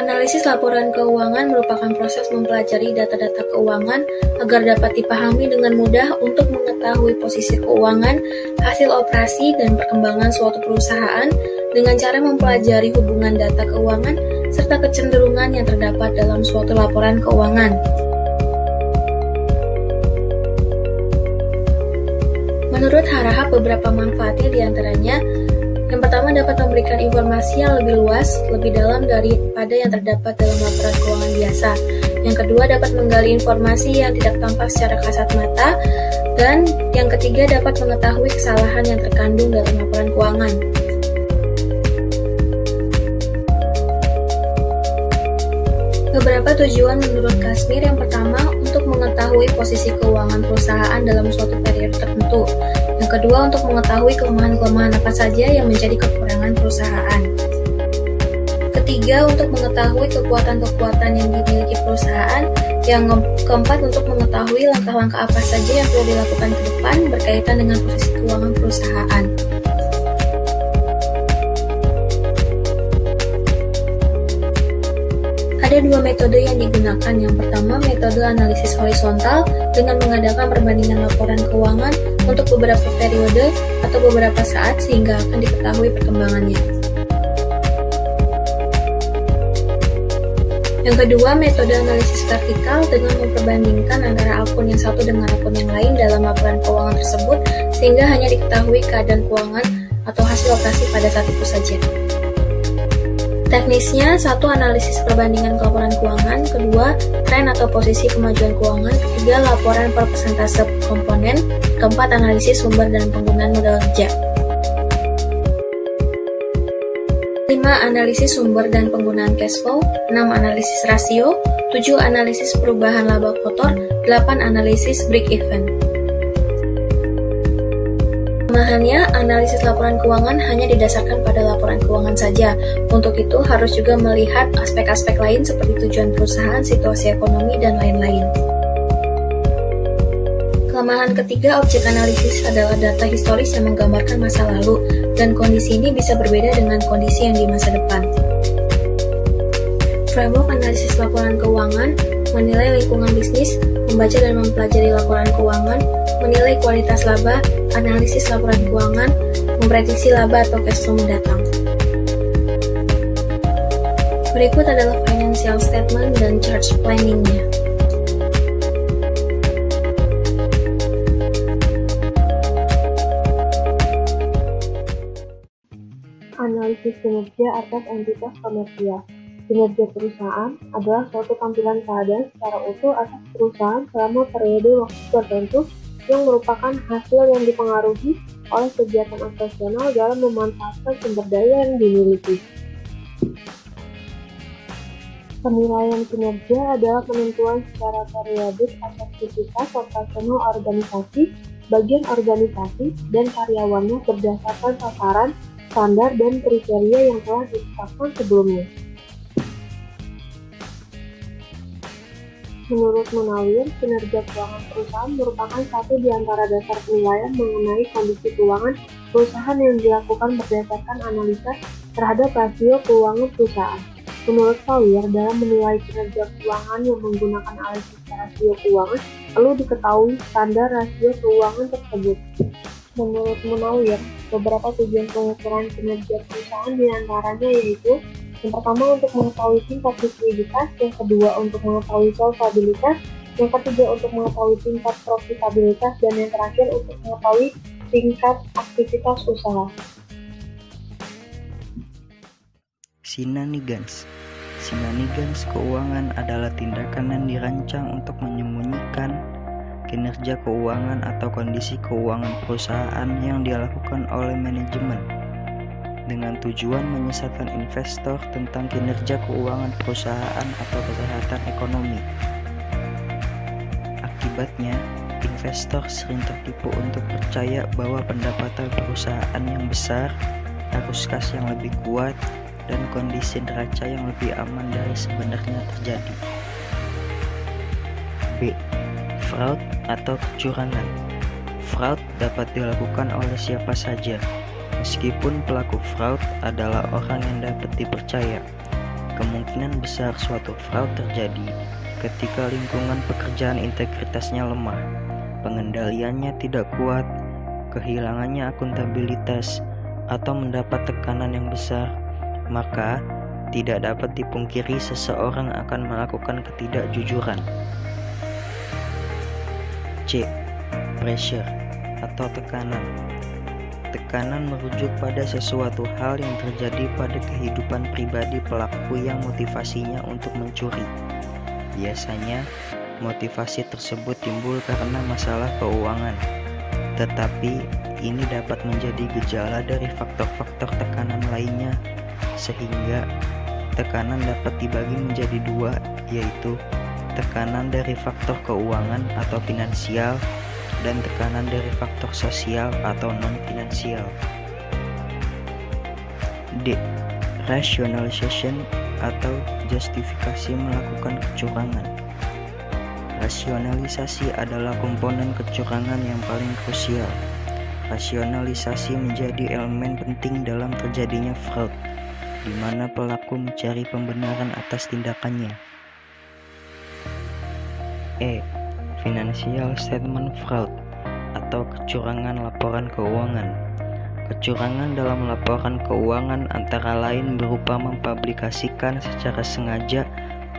Analisis laporan keuangan merupakan proses mempelajari data-data keuangan agar dapat dipahami dengan mudah untuk mengetahui posisi keuangan, hasil operasi, dan perkembangan suatu perusahaan dengan cara mempelajari hubungan data keuangan serta kecenderungan yang terdapat dalam suatu laporan keuangan. Menurut Harahap, beberapa manfaatnya diantaranya: yang pertama, dapat memberikan informasi yang lebih luas, lebih dalam daripada yang terdapat dalam laporan keuangan biasa. Yang kedua, dapat menggali informasi yang tidak tampak secara kasat mata. Dan yang ketiga, dapat mengetahui kesalahan yang terkandung dalam laporan keuangan. Beberapa tujuan menurut Kashmir: yang pertama, untuk mengetahui posisi keuangan perusahaan dalam suatu periode tertentu. Yang kedua, untuk mengetahui kelemahan-kelemahan apa saja yang menjadi kekurangan perusahaan. Ketiga, untuk mengetahui kekuatan-kekuatan yang dimiliki perusahaan. Yang keempat, untuk mengetahui langkah-langkah apa saja yang perlu dilakukan ke depan berkaitan dengan posisi keuangan perusahaan. Ada dua metode yang digunakan. Yang pertama, metode analisis horizontal dengan mengadakan perbandingan laporan keuangan untuk beberapa periode atau beberapa saat sehingga akan diketahui perkembangannya. Yang kedua, metode analisis vertikal dengan memperbandingkan antara akun yang satu dengan akun yang lain dalam laporan keuangan tersebut sehingga hanya diketahui keadaan keuangan atau hasil operasi pada saat itu saja. Teknisnya: satu, analisis perbandingan laporan keuangan. Kedua, tren atau posisi kemajuan keuangan. Ketiga, laporan per persentase komponen. Keempat, analisis sumber dan penggunaan modal kerja. 5. Analisis sumber dan penggunaan cash flow. 6. Analisis rasio. 7. Analisis perubahan laba kotor. 8. Analisis break-even. Kelemahannya, analisis laporan keuangan hanya didasarkan pada laporan keuangan saja. Untuk itu, harus juga melihat aspek-aspek lain seperti tujuan perusahaan, situasi ekonomi, dan lain-lain. Kelemahan ketiga, objek analisis adalah data historis yang menggambarkan masa lalu, dan kondisi ini bisa berbeda dengan kondisi yang di masa depan. Framework analisis laporan keuangan: menilai lingkungan bisnis, membaca dan mempelajari laporan keuangan, menilai kualitas laba, analisis laporan keuangan, memprediksi laba atau cash flow mendatang. Berikut adalah financial statement dan charge planning-nya. Analisis kinerja atas entitas komersial. Kinerja perusahaan adalah suatu tampilan keadaan secara utuh atas perusahaan selama periode waktu tertentu yang merupakan hasil yang dipengaruhi oleh kegiatan operasional dalam memanfaatkan sumber daya yang dimiliki. Penilaian kinerja adalah penentuan secara periodik atas aktivitas operasional organisasi, bagian organisasi, dan karyawannya berdasarkan sasaran, standar, dan kriteria yang telah ditetapkan sebelumnya. Menurut Munawir, kinerja keuangan perusahaan merupakan satu di antara dasar penilaian mengenai kondisi keuangan perusahaan yang dilakukan berdasarkan analisa terhadap rasio keuangan perusahaan. Menurut Sawir, dalam menilai kinerja keuangan yang menggunakan analisis rasio keuangan, perlu diketahui standar rasio keuangan tersebut. Menurut Munawir, beberapa tujuan pengukuran kinerja perusahaan diantaranya yaitu: yang pertama, untuk mengetahui tingkat likuiditas, yang kedua, untuk mengetahui solvabilitas, yang ketiga, untuk mengetahui tingkat profitabilitas, dan yang terakhir, untuk mengetahui tingkat aktivitas usaha. Shenanigans. Shenanigans keuangan adalah tindakan yang dirancang untuk menyembunyikan kinerja keuangan atau kondisi keuangan perusahaan yang dilakukan oleh manajemen dengan tujuan menyesatkan investor tentang kinerja keuangan perusahaan atau kesehatan ekonomi. Akibatnya, investor sering tertipu untuk percaya bahwa pendapatan perusahaan yang besar, arus kas yang lebih kuat, dan kondisi neraca yang lebih aman dari sebenarnya terjadi. B. Fraud atau kecurangan. Fraud dapat dilakukan oleh siapa saja, meskipun pelaku fraud adalah orang yang dapat dipercaya. Kemungkinan besar suatu fraud terjadi ketika lingkungan pekerjaan integritasnya lemah, pengendaliannya tidak kuat, kehilangannya akuntabilitas, atau mendapat tekanan yang besar, maka tidak dapat dipungkiri seseorang akan melakukan ketidakjujuran. C. Pressure atau tekanan. Tekanan merujuk pada sesuatu hal yang terjadi pada kehidupan pribadi pelaku yang motivasinya untuk mencuri. Biasanya, motivasi tersebut timbul karena masalah keuangan, tetapi ini dapat menjadi gejala dari faktor-faktor tekanan lainnya, sehingga tekanan dapat dibagi menjadi dua, yaitu tekanan dari faktor keuangan atau finansial dan tekanan dari faktor sosial atau non-finansial. D. Rationalization atau justifikasi melakukan kecurangan. Rasionalisasi adalah komponen kecurangan yang paling krusial. Rasionalisasi menjadi elemen penting dalam terjadinya fraud, di mana pelaku mencari pembenaran atas tindakannya. E. Financial statement fraud atau kecurangan laporan keuangan. Kecurangan dalam laporan keuangan antara lain berupa mempublikasikan secara sengaja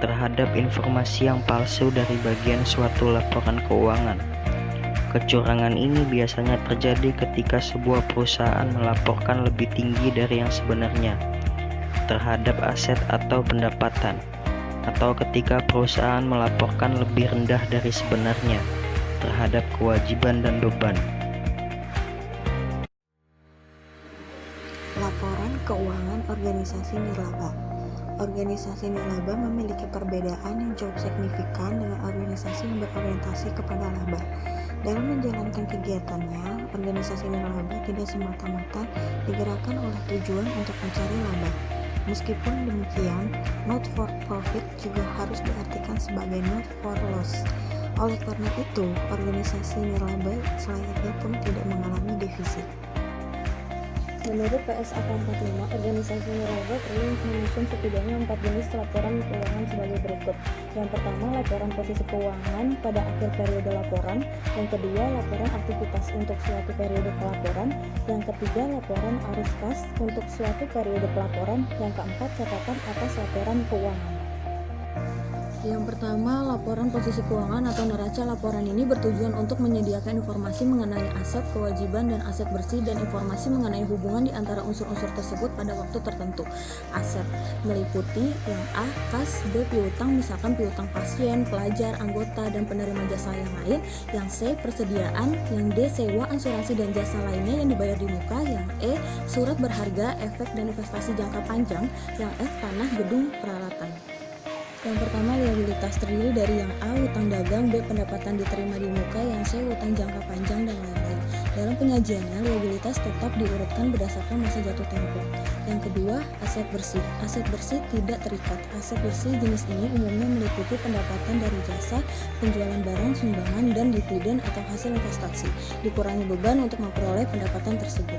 terhadap informasi yang palsu dari bagian suatu laporan keuangan. Kecurangan ini biasanya terjadi ketika sebuah perusahaan melaporkan lebih tinggi dari yang sebenarnya terhadap aset atau pendapatan, atau ketika perusahaan melaporkan lebih rendah dari sebenarnya terhadap kewajiban dan beban. Laporan keuangan organisasi nirlaba. Organisasi nirlaba memiliki perbedaan yang cukup signifikan dengan organisasi yang berorientasi kepada laba. Dalam menjalankan kegiatannya, organisasi nirlaba tidak semata-mata digerakkan oleh tujuan untuk mencari laba. Meskipun demikian, not for profit juga harus diartikan sebagai not for loss. Oleh karena itu, organisasi nirlaba selayaknya pun tidak mengalami defisit. Menurut PSAK 45, organisasi nirlaba perlu menyusun setidaknya 4 jenis laporan keuangan sebagai berikut. Yang pertama, laporan posisi keuangan pada akhir periode laporan. Yang kedua, laporan aktivitas untuk suatu periode pelaporan. Yang ketiga, laporan arus kas untuk suatu periode pelaporan. Yang keempat, catatan atas laporan keuangan. Yang pertama, laporan posisi keuangan atau neraca. Laporan ini bertujuan untuk menyediakan informasi mengenai aset, kewajiban, dan aset bersih, dan informasi mengenai hubungan di antara unsur-unsur tersebut pada waktu tertentu. Aset meliputi yang A. Kas, B. Piutang, misalkan piutang pasien, pelajar, anggota, dan penerima jasa yang lain. Yang C. Persediaan. Yang D. Sewa, asuransi, dan jasa lainnya yang dibayar di muka. Yang E. Surat berharga, efek, dan investasi jangka panjang. Yang F. Tanah, gedung, peralatan. Yang pertama, liabilitas terdiri dari yang A. Utang dagang, B. Pendapatan diterima di muka, yang C. Utang jangka panjang, dan lain-lain. Dalam penyajiannya, liabilitas tetap diurutkan berdasarkan masa jatuh tempo. Yang kedua, aset bersih. Aset bersih tidak terikat. Aset bersih jenis ini umumnya meliputi pendapatan dari jasa, penjualan barang, sumbangan, dan dividen atau hasil investasi. Dikurangi beban untuk memperoleh pendapatan tersebut.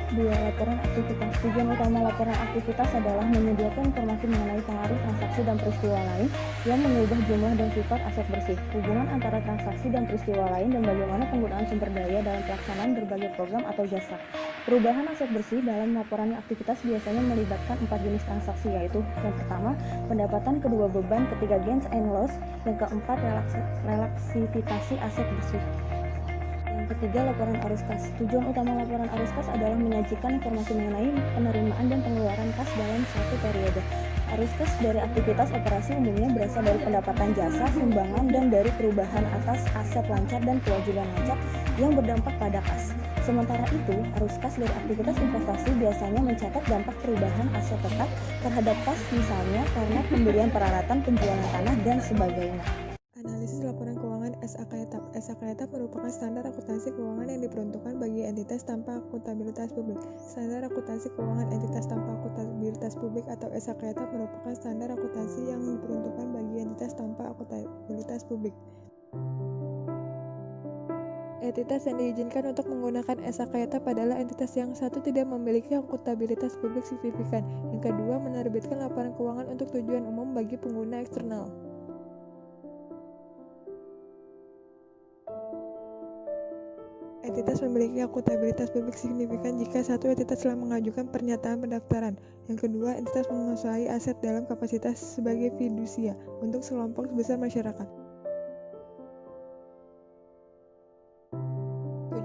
2. Laporan aktivitas. Tujuan utama laporan aktivitas adalah menyediakan informasi mengenai pengaruh transaksi dan peristiwa lain yang mengubah jumlah dan sifat aset bersih, hubungan antara transaksi dan peristiwa lain, dan bagaimana penggunaan sumber daya dalam pelaksanaan berbagai program atau jasa. Perubahan aset bersih dalam laporan aktivitas biasanya melibatkan 4 jenis transaksi, yaitu yang pertama, pendapatan, kedua, beban, ketiga, gains and loss, yang keempat, relaksivitasi aset bersih. Ketiga, laporan arus kas. Tujuan utama laporan arus kas adalah menyajikan informasi mengenai penerimaan dan pengeluaran kas dalam satu periode. Arus kas dari aktivitas operasi umumnya berasal dari pendapatan jasa, sumbangan, dan dari perubahan atas aset lancar dan kewajiban lancar yang berdampak pada kas. Sementara itu, arus kas dari aktivitas investasi biasanya mencatat dampak perubahan aset tetap terhadap kas, misalnya karena pembelian peralatan, penjualan tanah, dan sebagainya. Analisis laporan keuangan SAK etap. SAK etap merupakan standar akuntansi keuangan yang diperuntukkan bagi entitas tanpa akuntabilitas publik. Standar akuntansi keuangan entitas tanpa akuntabilitas publik atau SAK etap merupakan standar akuntansi yang diperuntukkan bagi entitas tanpa akuntabilitas publik. Entitas yang diizinkan untuk menggunakan SAK etap adalah entitas yang satu, tidak memiliki akuntabilitas publik signifikan, Yang kedua, menerbitkan laporan keuangan untuk tujuan umum bagi pengguna eksternal. Entitas memiliki akuntabilitas publik signifikan jika satu entitas telah mengajukan pernyataan pendaftaran. Yang kedua, entitas menguasai aset dalam kapasitas sebagai fidusia untuk sekelompok besar masyarakat.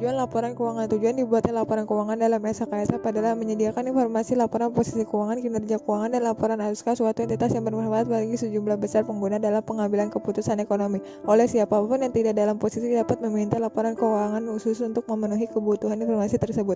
Tujuan laporan keuangan. Tujuan dibuatnya laporan keuangan dalam SKSP adalah menyediakan informasi laporan posisi keuangan, kinerja keuangan, dan laporan AUSK suatu entitas yang bermanfaat bagi sejumlah besar pengguna dalam pengambilan keputusan ekonomi. Oleh siapapun yang tidak dalam posisi dapat meminta laporan keuangan khusus untuk memenuhi kebutuhan informasi tersebut.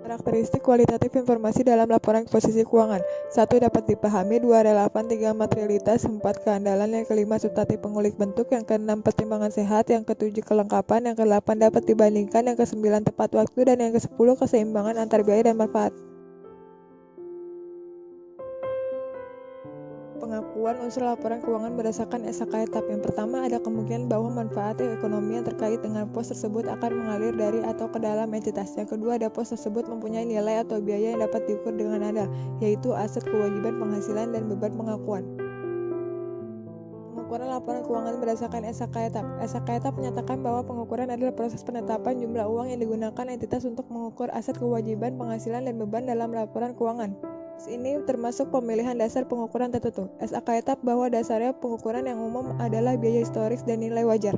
Karakteristik kualitatif informasi dalam laporan posisi keuangan. 1. Dapat dipahami. 2. Relevan. 3. Materialitas. 4. Keandalan. Yang kelima, substantif pengulik bentuk. Yang keenam, pertimbangan sehat. Yang ketujuh, kelengkapan. Yang kedelapan, dapat dibandingkan. Yang kesembilan, tepat waktu. Dan yang kesepuluh, keseimbangan antar biaya dan manfaat. Pengakuan unsur laporan keuangan berdasarkan SKSP. Yang pertama, ada kemungkinan bahwa manfaat ekonomi yang terkait dengan pos tersebut akan mengalir dari atau ke dalam entitas. Yang kedua, ada pos tersebut mempunyai nilai atau biaya yang dapat diukur dengan andal, yaitu aset, kewajiban, penghasilan, dan beban pengakuan. Pengukuran laporan keuangan berdasarkan SKSP. SKSP menyatakan bahwa pengukuran adalah proses penetapan jumlah uang yang digunakan entitas untuk mengukur aset, kewajiban, penghasilan, dan beban dalam laporan keuangan. Ini termasuk pemilihan dasar pengukuran tertentu. SKSP bahwa dasarnya pengukuran yang umum adalah biaya historis dan nilai wajar.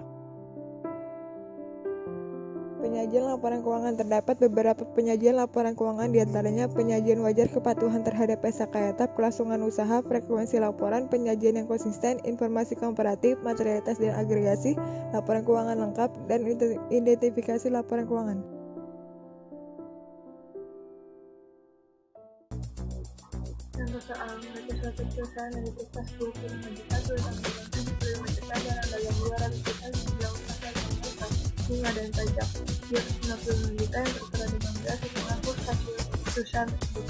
Penyajian laporan keuangan. Terdapat beberapa penyajian laporan keuangan, diantaranya penyajian wajar, kepatuhan terhadap SKSP, kelangsungan usaha, frekuensi laporan, penyajian yang konsisten, informasi komparatif, materialitas dan agregasi, laporan keuangan lengkap, dan identifikasi laporan keuangan. Contoh soal membaca suatu perusahaan yang diperiksa 10 juta, tulisan keuangan 75 juta, barang dagang 200 juta, jumlah usaha dan pemasukan, bunga dan pajak 295 juta yang tertera di bangga setelah hasil perusahaan tersebut.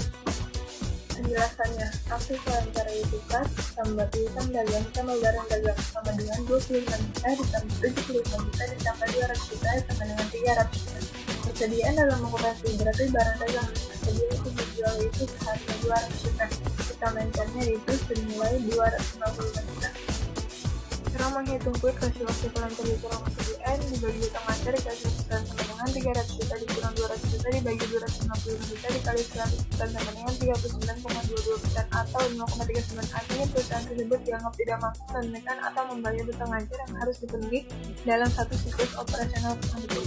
Penjelasannya, aktif wawancara dibukas, tambah tulisan dagang sama barang dagang sama dengan 25 juta ditambah 75 juta ditambah 200 juta sama dengan 300 juta. Persediaan dalam operasi berarti barang dagang persediaan itu dijual itu seharga 200 juta. Kita mainkannya itu senilai 250 juta. Cara menghitung quick rasio ekuivalen dikurang persediaan dibagi utang ajar dikali 100% sama dengan 300 juta dikurang 200 juta dibagi 250 juta dikali 100% sama dengan 39,22% atau 5,39. Artinya perusahaan tersebut dianggap tidak mampu menunaikan atau membayar utang ajar yang harus dipenuhi dalam satu siklus operasional tersebut.